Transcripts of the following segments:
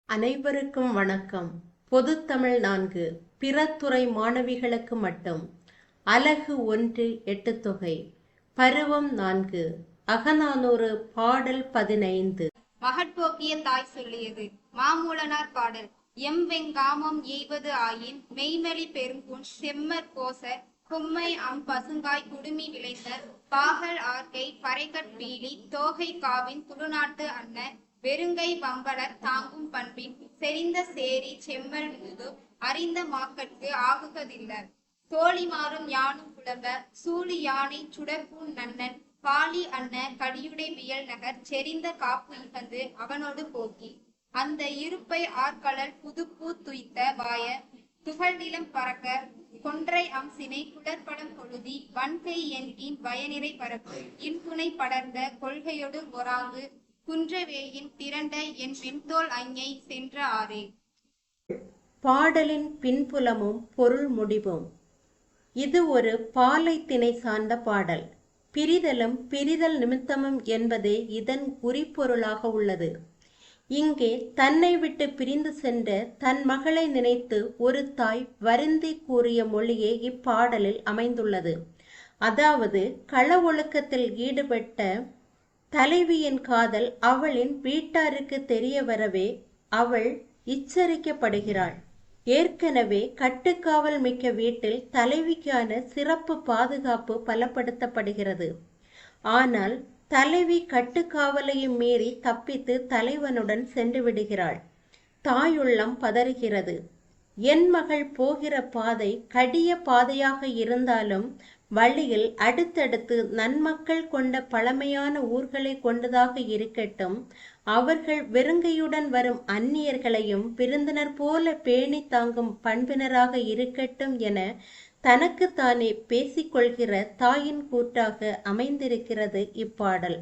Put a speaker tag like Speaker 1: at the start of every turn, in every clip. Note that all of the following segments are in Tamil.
Speaker 1: அனைவருக்கும் வணக்கம். பொதுத்தமிழ் 4 பிறத்துறை மாணவிகளுக்கு மட்டும். அலகு 1 எட்டுத்தொகை. பருவம் 4 அகநானூறு பாடல் 15.
Speaker 2: மகட்போக்கிய தாய் சொல்லியது. மாமூலனார் பாடல். எம்வெங்காமம் எய்வது ஆயின் மெய்மலி பெருங்குன் செம்மற் கோசர் கும்மை பசுங்காய் குடுமி விளைந்த பாகல் ஆர்க்கை பறைகட் பீலி தோகை காவின் துளுநாட்டு அன்ன வெறுங்கை வம்பலர் தாங்கும் பண்பின் செறிந்த சேரி செம்மல் மூது அறிந்த மாக்கட்கு ஆகுகதில்லர் தோழிமாறும் யானும் புலம்ப சூழி யானை சுடற்பூன் நன்னன் பாலி அன்ன கடியுடை வியல் நகர் செறிந்த காப்பு இகந்து அவனோடு போக்கி அந்த இருப்பை ஆர்கழல் புதுப்பூ துய்த்த வாய துகள்நிலம் பறக்க கொன்றை சினை குடற்படம் கொழுதி வன்கை என்கின் பயனிறை பரப்பு இன்குனை படர்ந்த கொள்கையொடு ஒராங்கு குன்றவேயின் திரண்ட என் பின்தோல் அஞ்ஞை சென்ற ஆரே.
Speaker 1: பாடலின் பின்புலமும் பொருள் முடிவும். இது ஒரு பாலை திணை சார்ந்த பாடல். பிரிதலும் பிரிதல் நிமித்தமும் என்பதே இதன் குறிப்பொருளாக உள்ளது. இங்கே தன்னை விட்டு பிரிந்து சென்ற தன் மகளை நினைத்து ஒரு தாய் வருந்தி கூறிய மொழியே இப்பாடலில் அமைந்துள்ளது. அதாவது கள ஒழுக்கத்தில் ஈடுபட்ட தலைவியின் காதல் அவளின் வீட்டாருக்கு தெரிய வரவே அவள் எச்சரிக்கப்படுகிறாள். ஏற்கனவே கட்டுக்காவல் மிக்க வீட்டில் தலைவிக்கான சிறப்பு பாதுகாப்பு பலப்படுத்தப்படுகிறது. ஆனால் தலைவி கட்டுக்காவலையும் மீறி தப்பித்து தலைவனுடன் சென்று விடுகிறாள். தாயுள்ளம் பதறுகிறது. என் மகள் போகிற பாதை கடிய பாதையாக இருந்தாலும் வழியில் அடுத்தடுத்து நன்மக்கள் கொண்ட பழமையான ஊர்களை கொண்டதாக இருக்கட்டும், அவர்கள் வெறுங்கையுடன் வரும் அந்நியர்களையும் விருந்தினர் போல பேணி தாங்கும் பண்பினராக இருக்கட்டும் என தனக்குத்தானே பேசிக்கொள்கிற தாயின் கூட்டாக அமைந்திருக்கிறது இப்பாடல்.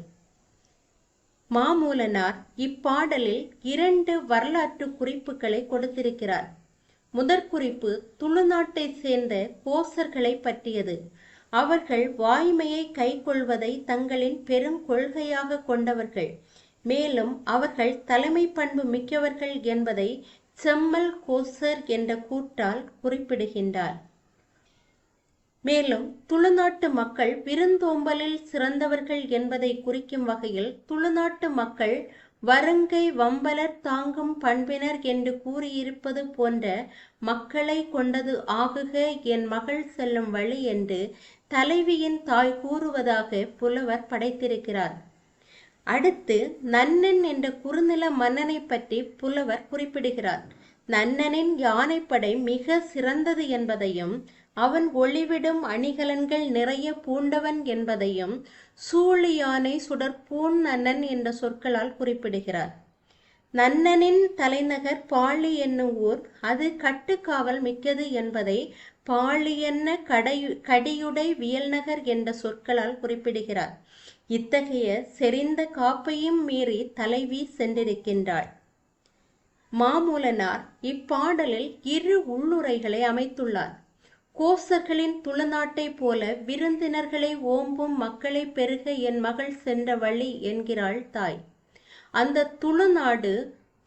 Speaker 1: மாமூலனார் இப்பாடலில் 2 வரலாற்று குறிப்புகளை கொடுத்திருக்கிறார். முதற்குறிப்பு துளுநாட்டை சேர்ந்த கோசர்களை பற்றியது. அவர்கள் வாய்மையை கைக்கொள்வதை தங்களின் பெருங்கொள்கையாக கொண்டவர்கள். மேலும் அவர்கள் தலைமை பண்பு மிக்கவர்கள் என்பதை செம்மல் கோசர் என்ற கூற்றால் குறிப்பிடுகின்றார். மேலும் துளுநாட்டு மக்கள் விருந்தோம்பலில் சிறந்தவர்கள் என்பதை குறிக்கும் வகையில் துளுநாட்டு மக்கள் வருங்கை வம்பலர் தாங்கும் பண்பினர் என்று கூறியிருப்பது போன்ற மக்களை கொண்டது ஆகுக என் மகள் செல்லும் வழி என்று தலைவியின் தாய் கூறுவதாக புலவர் படைத்திருக்கிறார். அடுத்து நன்னன் என்ற குறுநில மன்னனை பற்றி புலவர் குறிப்பிடுகிறார். நன்னனின் யானைப்படை மிக சிறந்தது என்பதையும் அவன் ஒளிவிடும் அணிகலன்கள் நிறைய பூண்டவன் என்பதையும் சூழி யானை சுடற்பூன் நன்னன் என்ற சொற்களால் குறிப்பிடுகிறார். நன்னனின் தலைநகர் பாலி என்னும் ஊர் அது கட்டுக்காவல் மிக்கது என்பதை பாலி என்ன கடியுடை வியல்நகர் என்ற சொற்களால் குறிப்பிடுகிறார். இத்தகைய செறிந்த காப்பையும் மீறி தலைவி சென்றிருக்கின்றாள். மாமூலனார் இப்பாடலில் 2 உள்ளுரைகளை அமைத்துள்ளார். கோசர்களின் துளுநாட்டை போல விருந்தினர்களை ஓம்பும் மக்களை பெருக என் மகள் சென்ற வழி என்கிறாள் தாய். அந்த துளுநாடு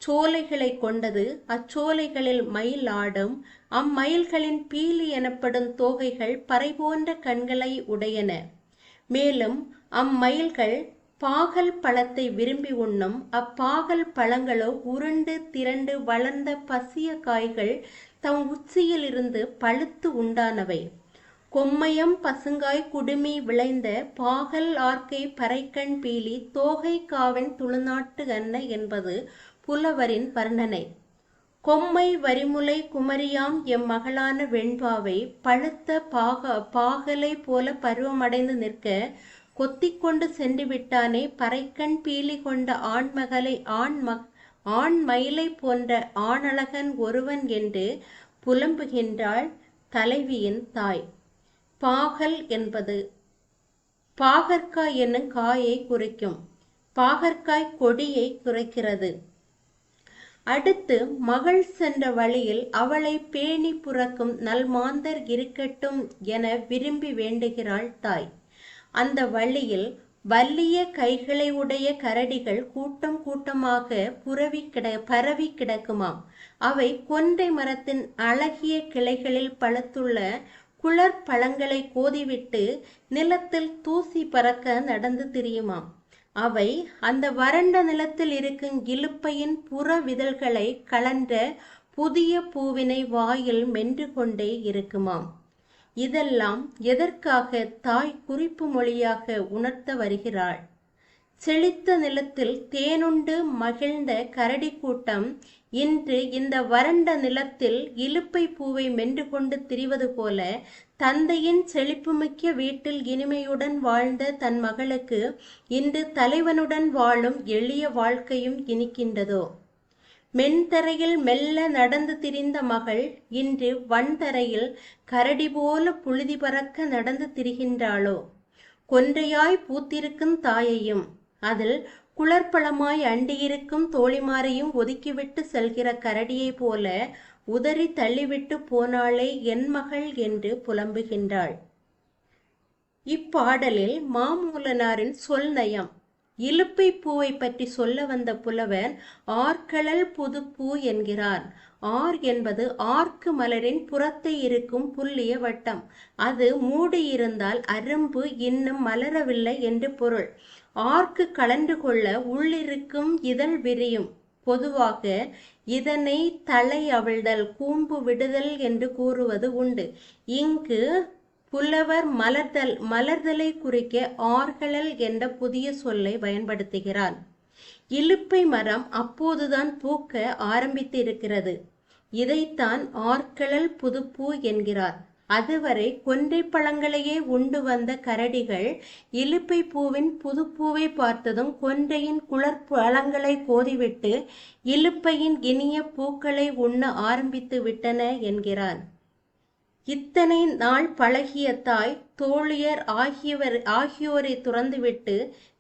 Speaker 1: சோலைகளை கொண்டது. அச்சோலைகளில் மயில் ஆடும். அம்மயில்களின் பீலி எனப்படும் தோகைகள் பறை போன்ற கண்களை உடையன. மேலும் அம்மயில்கள் பாகல் பழத்தை விரும்பி உண்ணும். அப்பாகல் பழங்களோ உருண்டு திரண்டு வளர்ந்த பசிய காய்கள் தம் உச்சியில் இருந்து பழுத்து உண்டானவை. கொம்மையம் பசுங்காய் குடுமி விளைந்த பாகல் ஆர்க்கை பறைக்கண் பீலி தோகை காவன் துளுநாட்டு அன்ன என்பது புலவரின் வர்ணனை. கொம்மை வரிமுலை குமரியாம் எம் மகளான வெண்பாவை பழுத்த பாகலை போல பருவமடைந்து நிற்க கொத்திக்கொண்டு சென்று விட்டானே பறைக்கண் பீலி கொண்ட ஆண் மயிலை போன்ற ஆணழகன் ஒருவன் என்று புலம்புகின்றாள் தலைவியின் தாய். பாகல் என்பது பாகற்காய் என்னும் காயை குறிக்கும். பாகற்காய் கொடியை குறைக்கிறது. அடுத்து மகள் சென்ற வழியில் அவளை பேணி புறக்கும் நல்மாந்தர் இருக்கட்டும் என விரும்பி வேண்டுகிறாள் தாய். அந்த வழியில் வல்லிய கைகளை உடைய கரடிகள் கூட்டம் கூட்டமாக பரவி கிடக்குமாம். அவை கொன்றை மரத்தின் அழகிய கிளைகளில் பழுத்துள்ள குளர் பழங்களை கோதிவிட்டு நிலத்தில் தூசி பறக்க நடந்து திரியுமாம். அவை அந்த வறண்ட நிலத்தில் இருக்கும் இலுப்பையின் புற விதழ்களை கலன்ற புதிய பூவினை வாயில் மென்று கொண்டே இருக்குமாம். இதெல்லாம் எதற்காக தாய் குறிப்பு மொழியாக உணர்த்த வருகிறாள்? செழித்த நிலத்தில் தேனுண்டு மகிழ்ந்த கரடி கூட்டம் இன்று இந்த வறண்ட நிலத்தில் இலுப்பை பூவை மென்று கொண்டு திரிவது போல தந்தையின் செழிப்புமிக்க வீட்டில் இனிமையுடன் வாழ்ந்த தன் மகளுக்கு இன்று தலைவனுடன் வாழும் எளிய வாழ்க்கையும் இனிக்கின்றதோ? மென்தரையில் மெல்ல நடந்து திரிந்த மகள் இன்று வன்தரையில் கரடி போல புழுதி பறக்க நடந்து திரிகின்றாளோ? கொன்றையாய் பூத்திருக்கும் தாயையும் அதில் குளர்பழமாய் அண்டியிருக்கும் தோழிமாரையும் ஒதுக்கிவிட்டு செல்கிற கரடியை போல உதறி தள்ளிவிட்டு போனாளே என் மகள் என்று புலம்புகின்றாள். இப்பாடலில் மாமூலனாரின் சொல் நயம். இலுப்பை பூவை பற்றி சொல்ல வந்த புலவர் ஆர்கழல் புதுப்பூ என்கிறார். ஆர் என்பது ஆர்க்கு மலரின் புறத்தை இருக்கும் புல்லிய வட்டம். அது மூடியிருந்தால் அரும்பு இன்னும் மலரவில்லை என்று பொருள். ஆர்க்கு கலந்து கொள்ள உள்ளிருக்கும் இதழ் விரியும். பொதுவாக இதனை தலை அவிழ்தல், கூம்பு விடுதல் என்று கூறுவது உண்டு. இங்கு புலவர் மலர்தலை குறிக்க ஆர்கழல் என்ற புதிய சொல்லை பயன்படுத்துகிறார். இலுப்பை மரம் அப்போதுதான் பூக்க ஆரம்பித்திருக்கிறது. இதைத்தான் ஆர்கழல் புதுப்பூ என்கிறார். அதுவரை கொன்றை பழங்களையே உண்டு வந்த கரடிகள் இலுப்பை பூவின் புதுப்பூவை பார்த்ததும் கொன்றையின் குளர் பழங்களை கோதிவிட்டு இலுப்பையின் இனிய பூக்களை உண்ண ஆரம்பித்து விட்டன என்கிறார். இத்தனை நாள் பழகிய தாய் தோழியர் ஆகியோரை துறந்துவிட்டு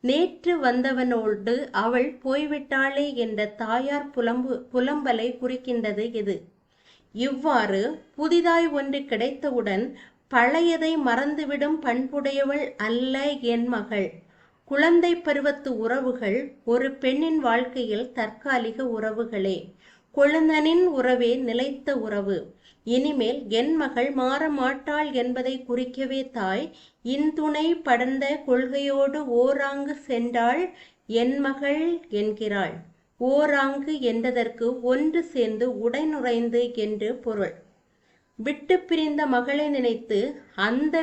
Speaker 1: நேற்று வந்தவனோடு அவள் போய்விட்டாளே என்ற தாயார் புலம்பலை குறிக்கின்றது இது. இவ்வாறு புதிதாய் ஒன்று கிடைத்தவுடன் பழையதை மறந்துவிடும் பண்புடையவள் அல்ல என் மகள். குழந்தை பருவத்து உறவுகள் ஒரு பெண்ணின் வாழ்க்கையில் தற்காலிக உறவுகளே. கொழுந்தனின் உறவே நிலைத்த உறவு. இனிமேல் என் மகள் மாற மாட்டாள் என்பதை குறிக்கவே தாய் இன்துணை படர்ந்த கொள்கையோடு ஓராங்கு சென்றாள் என் மகள் என்கிறாள். ஓராங்கு என்றதற்கு ஒன்று சேர்ந்து உடைநுழைந்து என்று பொருள். விட்டு பிரிந்த மகளை நினைத்து அந்த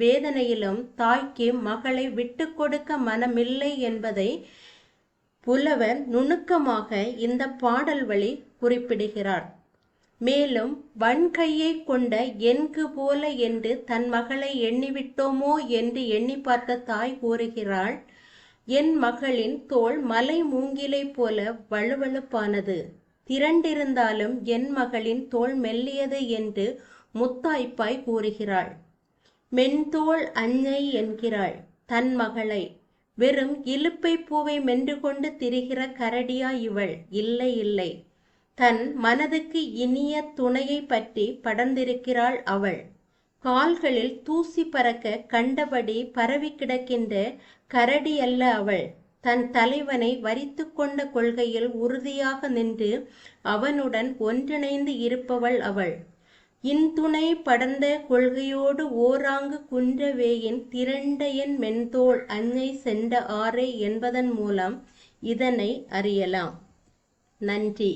Speaker 1: வேதனையிலும் தாய்க்கு மகளை விட்டு கொடுக்க மனமில்லை என்பதை புலவர் நுணுக்கமாக இந்த பாடல் வழி குறிப்பிடுகிறார். மேலும் வன்கையை கொண்ட என்கு போல என்று தன் மகளை எண்ணிவிட்டோமோ என்று எண்ணி பார்த்த தாய் கூறுகிறாள், என் மகளின் தோள் மலை மூங்கிலை போல வழுவழுப்பானது. திரண்டிருந்தாலும் என் மகளின் தோள் மெல்லியது என்று முத்தாய்ப்பாய் கூறுகிறாள். மென்தோள் அஞ்ஞை என்கிறாள் தன் மகளை. வெறும் இலுப்பை பூவை மென்று கொண்டு திரிகிற கரடியா இவள்? இல்லை இல்லை, தன் மனதுக்கு இனிய துணையை பற்றி படர்ந்திருக்கிறாள் அவள். கால்களில் தூசி பறக்க கண்டபடி பரவி கிடக்கின்ற கரடி அல்ல அவள். தன் தலைவனை வரித்து கொண்ட கொள்கையில் உறுதியாக நின்று அவனுடன் ஒன்றிணைந்து இருப்பவள் அவள். இன்துணை படர்ந்த கொள்கையோடு ஓராங்கு குன்றவேயின் திரண்ட என் மென்தோள் அஞ்ஞை சென்ற ஆரே என்பதன் மூலம் இதனை அறியலாம். நன்றி.